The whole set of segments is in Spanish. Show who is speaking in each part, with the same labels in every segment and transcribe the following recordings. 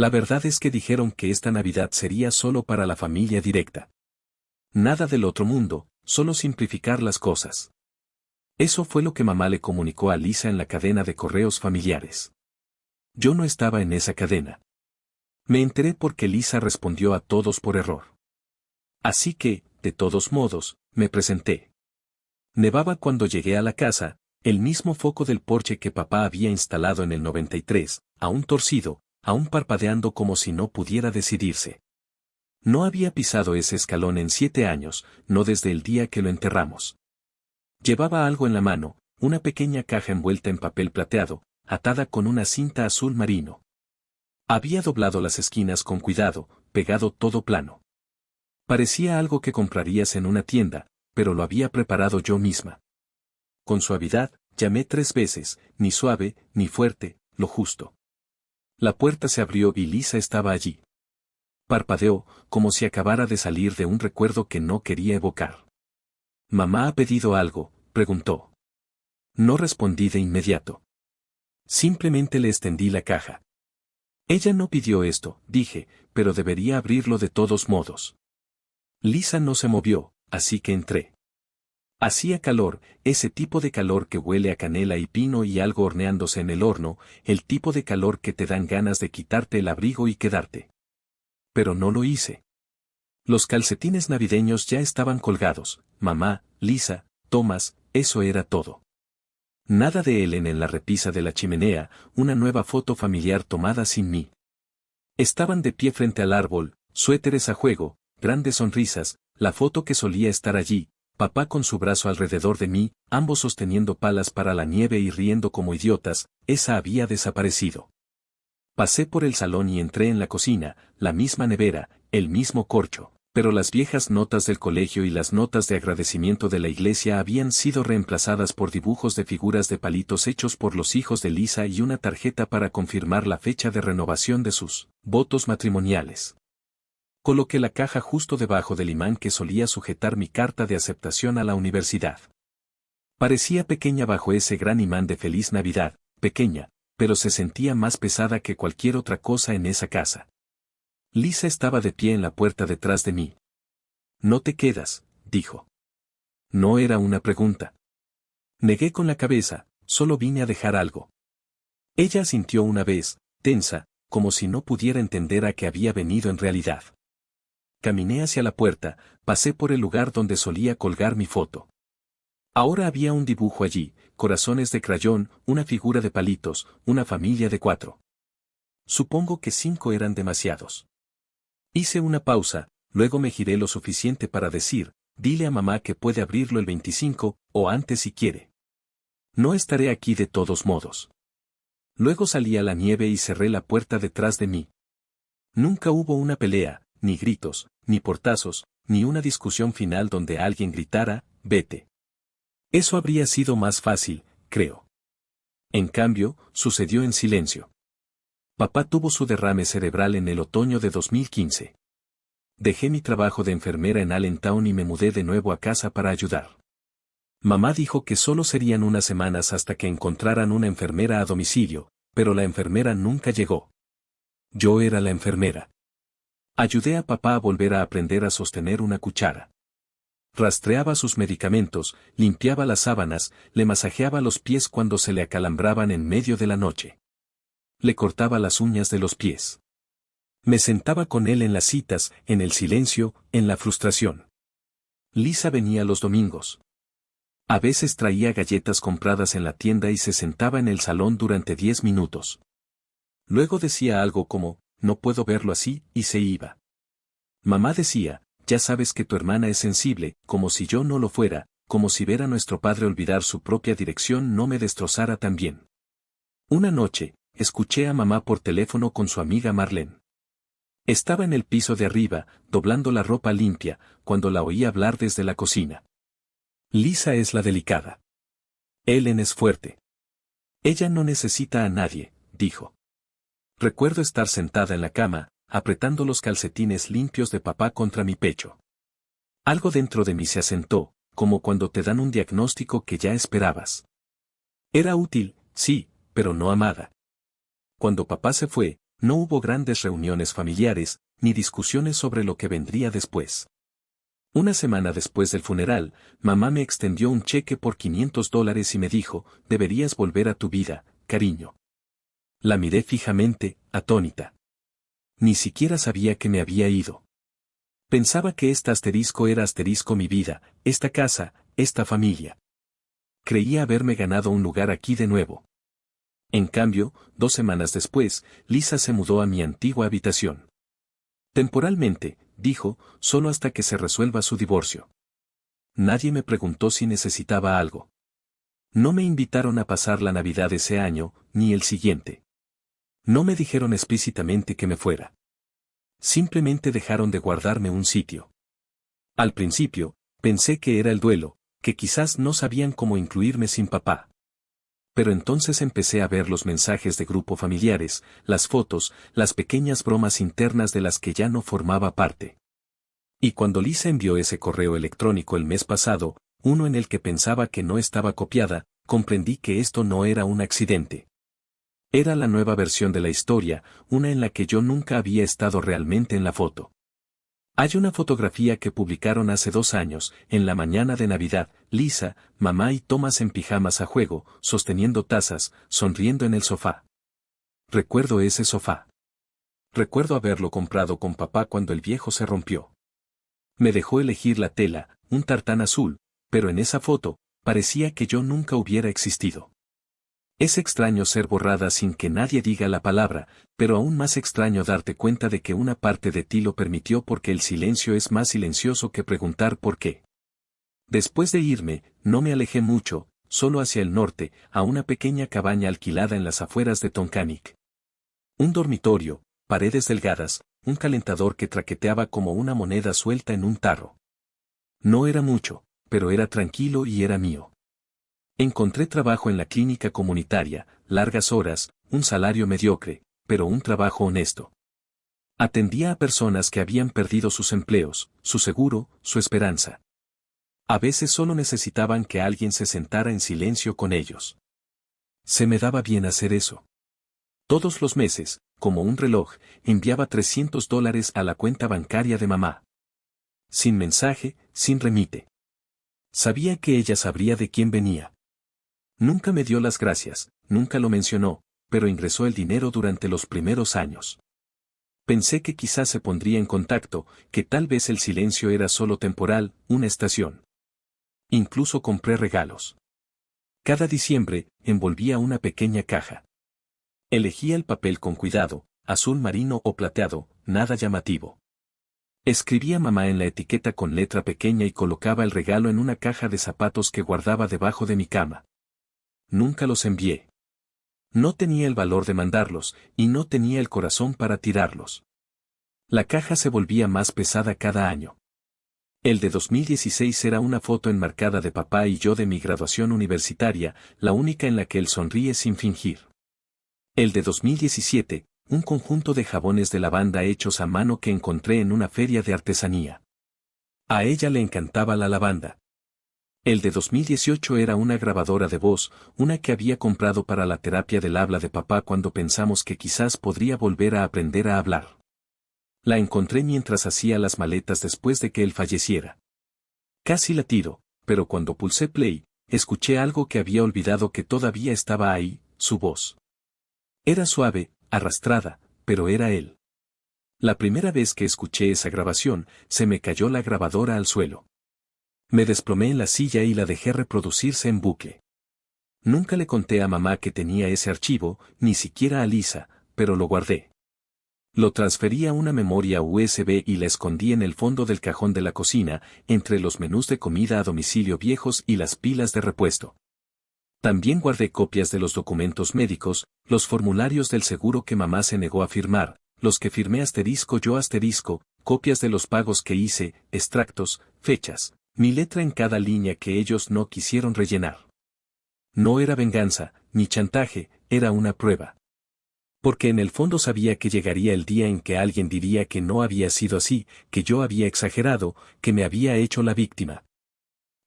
Speaker 1: La verdad es que dijeron que esta Navidad sería solo para la familia directa. Nada del otro mundo, solo simplificar las cosas. Eso fue lo que mamá le comunicó a Lisa en la cadena de correos familiares. Yo no estaba en esa cadena. Me enteré porque Lisa respondió a todos por error. Así que, de todos modos, me presenté. Nevaba cuando llegué a la casa, el mismo foco del porche que papá había instalado en el 93, aún torcido, aún parpadeando como si no pudiera decidirse. No había pisado ese escalón en 7 años, no desde el día que lo enterramos. Llevaba algo en la mano, una pequeña caja envuelta en papel plateado, atada con una cinta azul marino. Había doblado las esquinas con cuidado, pegado todo plano. Parecía algo que comprarías en una tienda, pero lo había preparado yo misma. Con suavidad, llamé 3 veces, ni suave, ni fuerte, lo justo. La puerta se abrió y Lisa estaba allí. Parpadeó, como si acabara de salir de un recuerdo que no quería evocar. ¿Mamá ha pedido algo?, preguntó. No respondí de inmediato. Simplemente le extendí la caja. Ella no pidió esto, dije, pero debería abrirlo de todos modos. Lisa no se movió, así que entré. Hacía calor, ese tipo de calor que huele a canela y pino y algo horneándose en el horno, el tipo de calor que te dan ganas de quitarte el abrigo y quedarte. Pero no lo hice. Los calcetines navideños ya estaban colgados, mamá, Lisa, Thomas, eso era todo. Nada de Ellen en la repisa de la chimenea, una nueva foto familiar tomada sin mí. Estaban de pie frente al árbol, suéteres a juego, grandes sonrisas, la foto que solía estar allí, papá con su brazo alrededor de mí, ambos sosteniendo palas para la nieve y riendo como idiotas, esa había desaparecido. Pasé por el salón y entré en la cocina, la misma nevera, el mismo corcho, pero las viejas notas del colegio y las notas de agradecimiento de la iglesia habían sido reemplazadas por dibujos de figuras de palitos hechos por los hijos de Lisa y una tarjeta para confirmar la fecha de renovación de sus votos matrimoniales. Coloqué la caja justo debajo del imán que solía sujetar mi carta de aceptación a la universidad. Parecía pequeña bajo ese gran imán de Feliz Navidad, pequeña, pero se sentía más pesada que cualquier otra cosa en esa casa. Lisa estaba de pie en la puerta detrás de mí. «¿No te quedas?», dijo. No era una pregunta. Negué con la cabeza, solo vine a dejar algo. Ella asintió una vez, tensa, como si no pudiera entender a qué había venido en realidad. Caminé hacia la puerta, pasé por el lugar donde solía colgar mi foto. Ahora había un dibujo allí, corazones de crayón, una figura de palitos, una familia de 4. Supongo que 5 eran demasiados. Hice una pausa, luego me giré lo suficiente para decir, dile a mamá que puede abrirlo el 25, o antes si quiere. No estaré aquí de todos modos. Luego salí a la nieve y cerré la puerta detrás de mí. Nunca hubo una pelea, ni gritos, ni portazos, ni una discusión final donde alguien gritara, vete. Eso habría sido más fácil, creo. En cambio, sucedió en silencio. Papá tuvo su derrame cerebral en el otoño de 2015. Dejé mi trabajo de enfermera en Allentown y me mudé de nuevo a casa para ayudar. Mamá dijo que solo serían unas semanas hasta que encontraran una enfermera a domicilio, pero la enfermera nunca llegó. Yo era la enfermera. Ayudé a papá a volver a aprender a sostener una cuchara. Rastreaba sus medicamentos, limpiaba las sábanas, le masajeaba los pies cuando se le acalambraban en medio de la noche. Le cortaba las uñas de los pies. Me sentaba con él en las citas, en el silencio, en la frustración. Lisa venía los domingos. A veces traía galletas compradas en la tienda y se sentaba en el salón durante 10 minutos. Luego decía algo como, no puedo verlo así, y se iba. Mamá decía, ya sabes que tu hermana es sensible, como si yo no lo fuera, como si ver a nuestro padre olvidar su propia dirección no me destrozara también. Una noche, escuché a mamá por teléfono con su amiga Marlene. Estaba en el piso de arriba, doblando la ropa limpia, cuando la oí hablar desde la cocina. Lisa es la delicada. Ellen es fuerte. Ella no necesita a nadie, dijo. Recuerdo estar sentada en la cama, apretando los calcetines limpios de papá contra mi pecho. Algo dentro de mí se asentó, como cuando te dan un diagnóstico que ya esperabas. Era útil, sí, pero no amada. Cuando papá se fue, No hubo grandes reuniones familiares, ni discusiones sobre lo que vendría después. Una semana después del funeral, mamá me extendió un cheque por $500 y me dijo, deberías volver a tu vida, cariño. La miré fijamente, atónita. Ni siquiera sabía que me había ido. Pensaba que este asterisco era asterisco mi vida, esta casa, esta familia. Creía haberme ganado un lugar aquí de nuevo. En cambio, 2 semanas después, Lisa se mudó a mi antigua habitación. Temporalmente, dijo, solo hasta que se resuelva su divorcio. Nadie me preguntó si necesitaba algo. No me invitaron a pasar la Navidad ese año, ni el siguiente. No me dijeron explícitamente que me fuera. Simplemente dejaron de guardarme un sitio. Al principio, pensé que era el duelo, que quizás no sabían cómo incluirme sin papá. Pero entonces empecé a ver los mensajes de grupo familiares, las fotos, las pequeñas bromas internas de las que ya no formaba parte. Y cuando Lisa envió ese correo electrónico el mes pasado, uno en el que pensaba que no estaba copiada, comprendí que esto no era un accidente. Era la nueva versión de la historia, una en la que yo nunca había estado realmente en la foto. Hay una fotografía que publicaron hace 2 años, en la mañana de Navidad, Lisa, mamá y Thomas en pijamas a juego, sosteniendo tazas, sonriendo en el sofá. Recuerdo ese sofá. Recuerdo haberlo comprado con papá cuando el viejo se rompió. Me dejó elegir la tela, un tartán azul, pero en esa foto, parecía que yo nunca hubiera existido. Es extraño ser borrada sin que nadie diga la palabra, pero aún más extraño darte cuenta de que una parte de ti lo permitió porque el silencio es más silencioso que preguntar por qué. Después de irme, no me alejé mucho, solo hacia el norte, a una pequeña cabaña alquilada en las afueras de Tonkanic. Un dormitorio, paredes delgadas, un calentador que traqueteaba como una moneda suelta en un tarro. No era mucho, pero era tranquilo y era mío. Encontré trabajo en la clínica comunitaria, largas horas, un salario mediocre, pero un trabajo honesto. Atendía a personas que habían perdido sus empleos, su seguro, su esperanza. A veces solo necesitaban que alguien se sentara en silencio con ellos. Se me daba bien hacer eso. Todos los meses, como un reloj, enviaba $300 a la cuenta bancaria de mamá. Sin mensaje, sin remite. Sabía que ella sabría de quién venía. Nunca me dio las gracias, nunca lo mencionó, pero ingresó el dinero durante los primeros años. Pensé que quizás se pondría en contacto, que tal vez el silencio era solo temporal, una estación. Incluso compré regalos. Cada diciembre, envolvía una pequeña caja. Elegía el papel con cuidado, azul marino o plateado, nada llamativo. Escribía mamá en la etiqueta con letra pequeña y colocaba el regalo en una caja de zapatos que guardaba debajo de mi cama. Nunca los envié. No tenía el valor de mandarlos, y no tenía el corazón para tirarlos. La caja se volvía más pesada cada año. El de 2016 era una foto enmarcada de papá y yo de mi graduación universitaria, la única en la que él sonríe sin fingir. El de 2017, un conjunto de jabones de lavanda hechos a mano que encontré en una feria de artesanía. A ella le encantaba la lavanda. El de 2018 era una grabadora de voz, una que había comprado para la terapia del habla de papá cuando pensamos que quizás podría volver a aprender a hablar. La encontré mientras hacía las maletas después de que él falleciera. Casi la tiro, pero cuando pulsé play, escuché algo que había olvidado que todavía estaba ahí, su voz. Era suave, arrastrada, pero era él. La primera vez que escuché esa grabación, se me cayó la grabadora al suelo. Me desplomé en la silla y la dejé reproducirse en bucle. Nunca le conté a mamá que tenía ese archivo, ni siquiera a Lisa, pero lo guardé. Lo transferí a una memoria USB y la escondí en el fondo del cajón de la cocina, entre los menús de comida a domicilio viejos y las pilas de repuesto. También guardé copias de los documentos médicos, los formularios del seguro que mamá se negó a firmar, los que firmé asterisco yo asterisco, copias de los pagos que hice, extractos, fechas, mi letra en cada línea que ellos no quisieron rellenar. No era venganza, ni chantaje, era una prueba. Porque en el fondo sabía que llegaría el día en que alguien diría que no había sido así, que yo había exagerado, que me había hecho la víctima.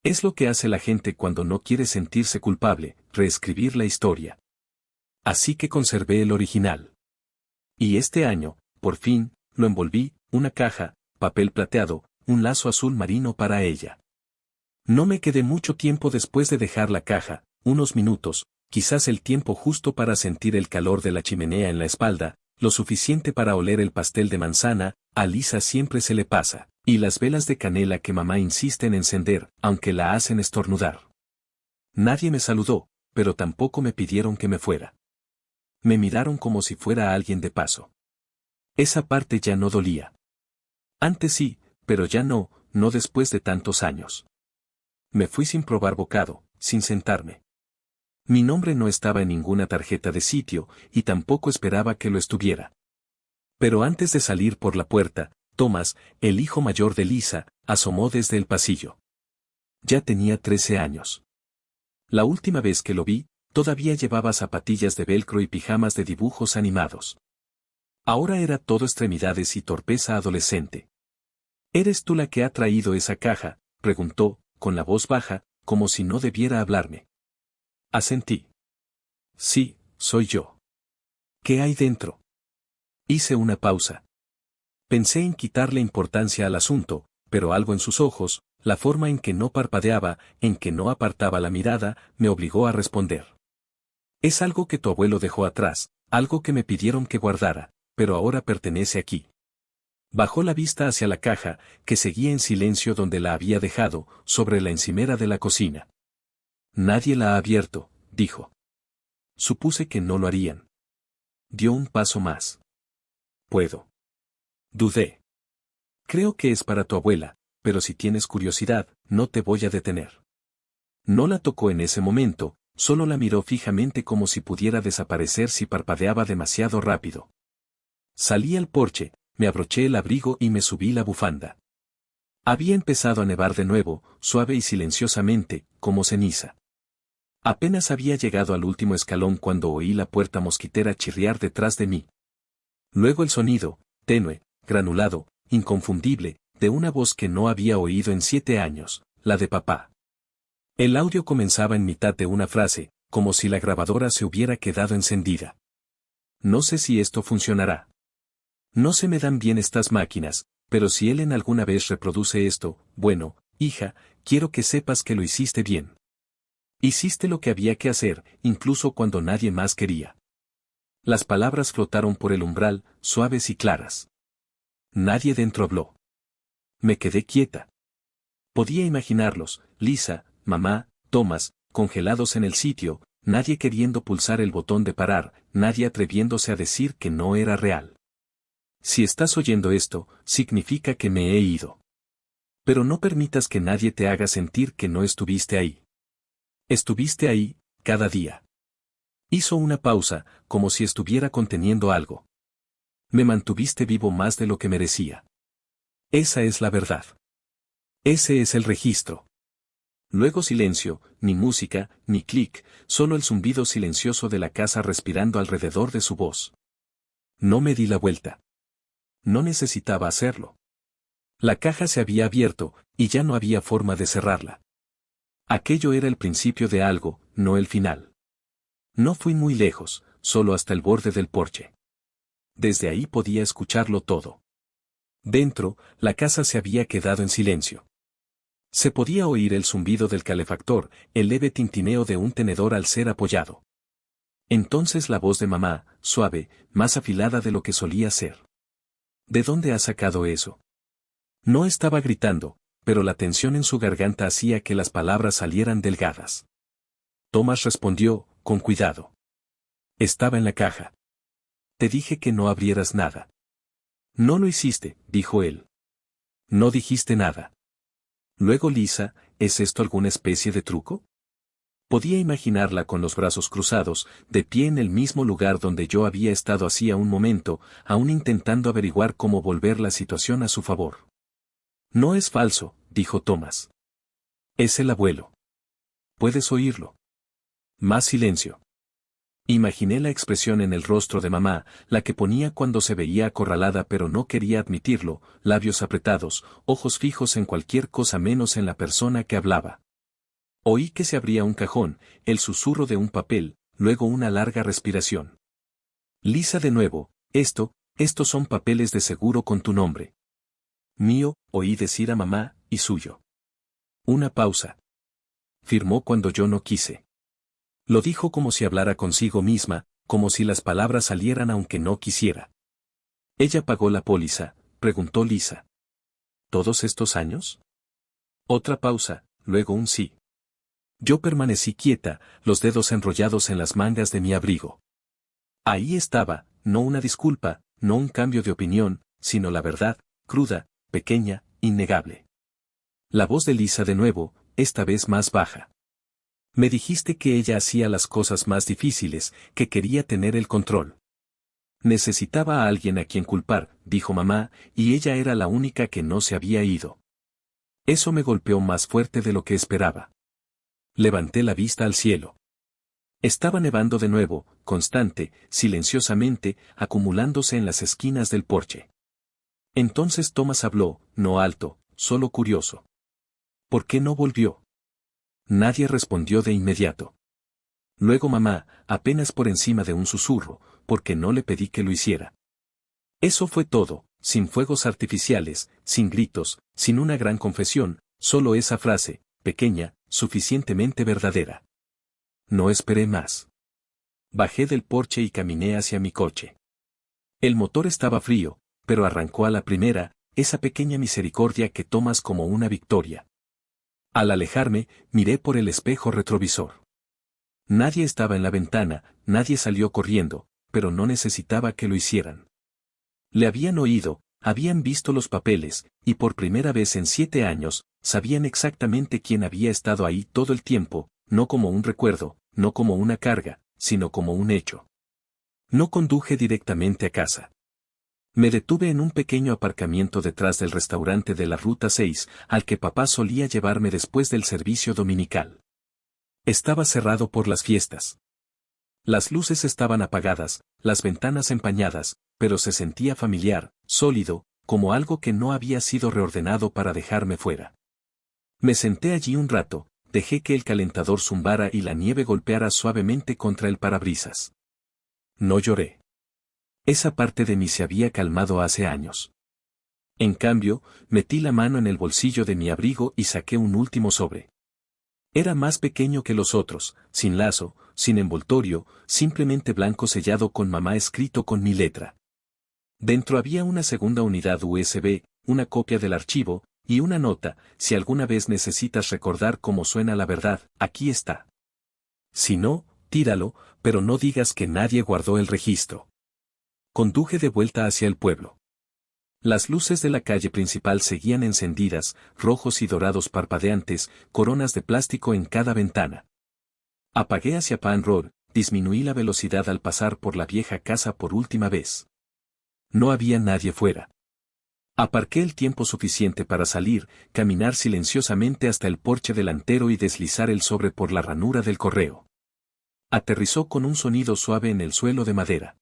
Speaker 1: Es lo que hace la gente cuando no quiere sentirse culpable, reescribir la historia. Así que conservé el original. Y este año, por fin, lo envolví, una caja, papel plateado, un lazo azul marino para ella. No me quedé mucho tiempo después de dejar la caja, unos minutos, quizás el tiempo justo para sentir el calor de la chimenea en la espalda, lo suficiente para oler el pastel de manzana, a Lisa siempre se le pasa, y las velas de canela que mamá insiste en encender, aunque la hacen estornudar. Nadie me saludó, pero tampoco me pidieron que me fuera. Me miraron como si fuera alguien de paso. Esa parte ya no dolía. Antes sí, pero ya no, no después de tantos años. Me fui sin probar bocado, sin sentarme. Mi nombre no estaba en ninguna tarjeta de sitio, y tampoco esperaba que lo estuviera. Pero antes de salir por la puerta, Thomas, el hijo mayor de Lisa, asomó desde el pasillo. Ya tenía 13 años. La última vez que lo vi, todavía llevaba zapatillas de velcro y pijamas de dibujos animados. Ahora era todo extremidades y torpeza adolescente. ¿Eres tú la que ha traído esa caja?, preguntó, con la voz baja, como si no debiera hablarme. Asentí. Sí, soy yo. ¿Qué hay dentro? Hice una pausa. Pensé en quitarle importancia al asunto, pero algo en sus ojos, la forma en que no parpadeaba, en que no apartaba la mirada, me obligó a responder. Es algo que tu abuelo dejó atrás, algo que me pidieron que guardara, pero ahora pertenece aquí. Bajó la vista hacia la caja, que seguía en silencio donde la había dejado, sobre la encimera de la cocina. Nadie la ha abierto, dijo. Supuse que no lo harían. Dio un paso más. ¿Puedo? Dudé. Creo que es para tu abuela, pero si tienes curiosidad, no te voy a detener. No la tocó en ese momento, solo la miró fijamente como si pudiera desaparecer si parpadeaba demasiado rápido. Salí al porche, me abroché el abrigo y me subí la bufanda. Había empezado a nevar de nuevo, suave y silenciosamente, como ceniza. Apenas había llegado al último escalón cuando oí la puerta mosquitera chirriar detrás de mí. Luego el sonido, tenue, granulado, inconfundible, de una voz que no había oído en 7 años, la de papá. El audio comenzaba en mitad de una frase, como si la grabadora se hubiera quedado encendida. No sé si esto funcionará. No se me dan bien estas máquinas, pero si Ellen alguna vez reproduce esto, bueno, hija, quiero que sepas que lo hiciste bien. Hiciste lo que había que hacer, incluso cuando nadie más quería. Las palabras flotaron por el umbral, suaves y claras. Nadie dentro habló. Me quedé quieta. Podía imaginarlos, Lisa, mamá, Thomas, congelados en el sitio, nadie queriendo pulsar el botón de parar, nadie atreviéndose a decir que no era real. Si estás oyendo esto, significa que me he ido. Pero no permitas que nadie te haga sentir que no estuviste ahí. Estuviste ahí, cada día. Hizo una pausa, como si estuviera conteniendo algo. Me mantuviste vivo más de lo que merecía. Esa es la verdad. Ese es el registro. Luego silencio, ni música, ni clic, solo el zumbido silencioso de la casa respirando alrededor de su voz. No me di la vuelta. No necesitaba hacerlo. La caja se había abierto, y ya no había forma de cerrarla. Aquello era el principio de algo, no el final. No fui muy lejos, solo hasta el borde del porche. Desde ahí podía escucharlo todo. Dentro, la casa se había quedado en silencio. Se podía oír el zumbido del calefactor, el leve tintineo de un tenedor al ser apoyado. Entonces la voz de mamá, suave, más afilada de lo que solía ser. ¿De dónde ha sacado eso? No estaba gritando, pero la tensión en su garganta hacía que las palabras salieran delgadas. Thomas respondió, con cuidado. Estaba en la caja. Te dije que no abrieras nada. No lo hiciste, dijo él. No dijiste nada. Luego Lisa, ¿es esto alguna especie de truco? Podía imaginarla con los brazos cruzados, de pie en el mismo lugar donde yo había estado hacía un momento, aún intentando averiguar cómo volver la situación a su favor. No es falso, dijo Thomas. Es el abuelo. Puedes oírlo. Más silencio. Imaginé la expresión en el rostro de mamá, la que ponía cuando se veía acorralada pero no quería admitirlo, labios apretados, ojos fijos en cualquier cosa menos en la persona que hablaba. Oí que se abría un cajón, el susurro de un papel, luego una larga respiración. Lisa de nuevo, Estos son papeles de seguro con tu nombre. Mío, oí decir a mamá, y suyo. Una pausa. Firmó cuando yo no quise. Lo dijo como si hablara consigo misma, como si las palabras salieran aunque no quisiera. ¿Ella pagó la póliza?, preguntó Lisa. ¿Todos estos años? Otra pausa, luego un sí. Yo permanecí quieta, los dedos enrollados en las mangas de mi abrigo. Ahí estaba, no una disculpa, no un cambio de opinión, sino la verdad, cruda, pequeña, innegable. La voz de Lisa de nuevo, esta vez más baja. Me dijiste que ella hacía las cosas más difíciles, que quería tener el control. Necesitaba a alguien a quien culpar, dijo mamá, y ella era la única que no se había ido. Eso me golpeó más fuerte de lo que esperaba. Levanté la vista al cielo. Estaba nevando de nuevo, constante, silenciosamente, acumulándose en las esquinas del porche. Entonces Thomas habló, no alto, solo curioso. ¿Por qué no volvió? Nadie respondió de inmediato. Luego mamá, apenas por encima de un susurro, porque no le pedí que lo hiciera. Eso fue todo, sin fuegos artificiales, sin gritos, sin una gran confesión, solo esa frase, pequeña, suficientemente verdadera. No esperé más. Bajé del porche y caminé hacia mi coche. El motor estaba frío, pero arrancó a la primera, esa pequeña misericordia que tomas como una victoria. Al alejarme, miré por el espejo retrovisor. Nadie estaba en la ventana, nadie salió corriendo, pero no necesitaba que lo hicieran. Le habían oído, habían visto los papeles, y por primera vez en 7 años, sabían exactamente quién había estado ahí todo el tiempo, no como un recuerdo, no como una carga, sino como un hecho. No conduje directamente a casa. Me detuve en un pequeño aparcamiento detrás del restaurante de la Ruta 6, al que papá solía llevarme después del servicio dominical. Estaba cerrado por las fiestas. Las luces estaban apagadas, las ventanas empañadas, pero se sentía familiar, sólido, como algo que no había sido reordenado para dejarme fuera. Me senté allí un rato, dejé que el calentador zumbara y la nieve golpeara suavemente contra el parabrisas. No lloré. Esa parte de mí se había calmado hace años. En cambio, metí la mano en el bolsillo de mi abrigo y saqué un último sobre. Era más pequeño que los otros, sin lazo, sin envoltorio, simplemente blanco sellado con mamá escrito con mi letra. Dentro había una segunda unidad USB, una copia del archivo, y una nota: si alguna vez necesitas recordar cómo suena la verdad, aquí está. Si no, tíralo, pero no digas que nadie guardó el registro. Conduje de vuelta hacia el pueblo. Las luces de la calle principal seguían encendidas, rojos y dorados parpadeantes, coronas de plástico en cada ventana. Apagué hacia Pan Road, disminuí la velocidad al pasar por la vieja casa por última vez. No había nadie fuera. Aparqué el tiempo suficiente para salir, caminar silenciosamente hasta el porche delantero y deslizar el sobre por la ranura del correo. Aterrizó con un sonido suave en el suelo de madera.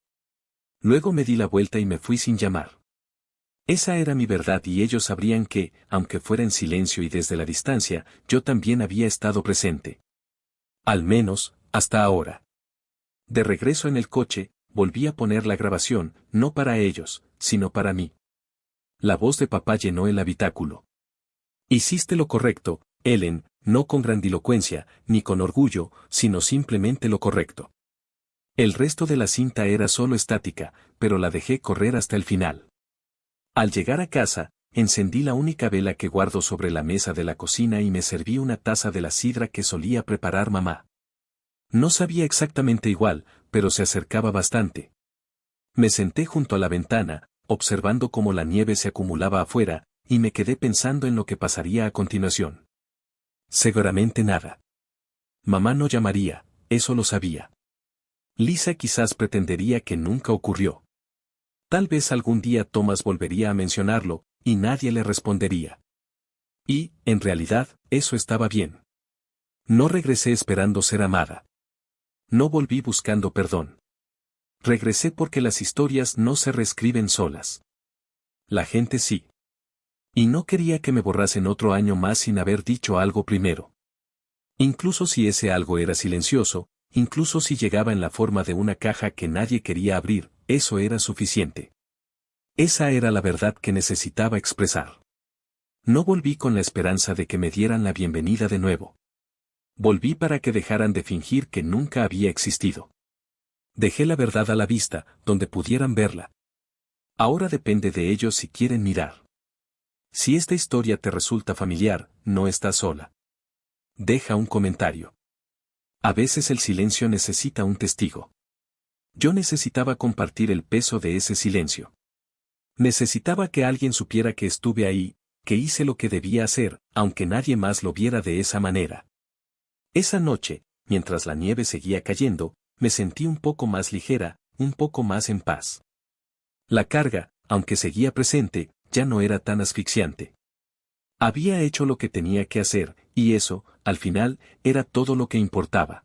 Speaker 1: Luego me di la vuelta y me fui sin llamar. Esa era mi verdad y ellos sabrían que, aunque fuera en silencio y desde la distancia, yo también había estado presente. Al menos, hasta ahora. De regreso en el coche, volví a poner la grabación, no para ellos, sino para mí. La voz de papá llenó el habitáculo. Hiciste lo correcto, Ellen, no con grandilocuencia, ni con orgullo, sino simplemente lo correcto. El resto de la cinta era solo estática, pero la dejé correr hasta el final. Al llegar a casa, encendí la única vela que guardo sobre la mesa de la cocina y me serví una taza de la sidra que solía preparar mamá. No sabía exactamente igual, pero se acercaba bastante. Me senté junto a la ventana, observando cómo la nieve se acumulaba afuera, y me quedé pensando en lo que pasaría a continuación. Seguramente nada. Mamá no llamaría, eso lo sabía. Lisa quizás pretendería que nunca ocurrió. Tal vez algún día Thomas volvería a mencionarlo, y nadie le respondería. Y, en realidad, eso estaba bien. No regresé esperando ser amada. No volví buscando perdón. Regresé porque las historias no se reescriben solas. La gente sí. Y no quería que me borrasen otro año más sin haber dicho algo primero. Incluso si ese algo era silencioso, incluso si llegaba en la forma de una caja que nadie quería abrir, eso era suficiente. Esa era la verdad que necesitaba expresar. No volví con la esperanza de que me dieran la bienvenida de nuevo. Volví para que dejaran de fingir que nunca había existido. Dejé la verdad a la vista, donde pudieran verla. Ahora depende de ellos si quieren mirar. Si esta historia te resulta familiar, no estás sola. Deja un comentario. A veces el silencio necesita un testigo. Yo necesitaba compartir el peso de ese silencio. Necesitaba que alguien supiera que estuve ahí, que hice lo que debía hacer, aunque nadie más lo viera de esa manera. Esa noche, mientras la nieve seguía cayendo, me sentí un poco más ligera, un poco más en paz. La carga, aunque seguía presente, ya no era tan asfixiante. Había hecho lo que tenía que hacer, y eso, al final, era todo lo que importaba.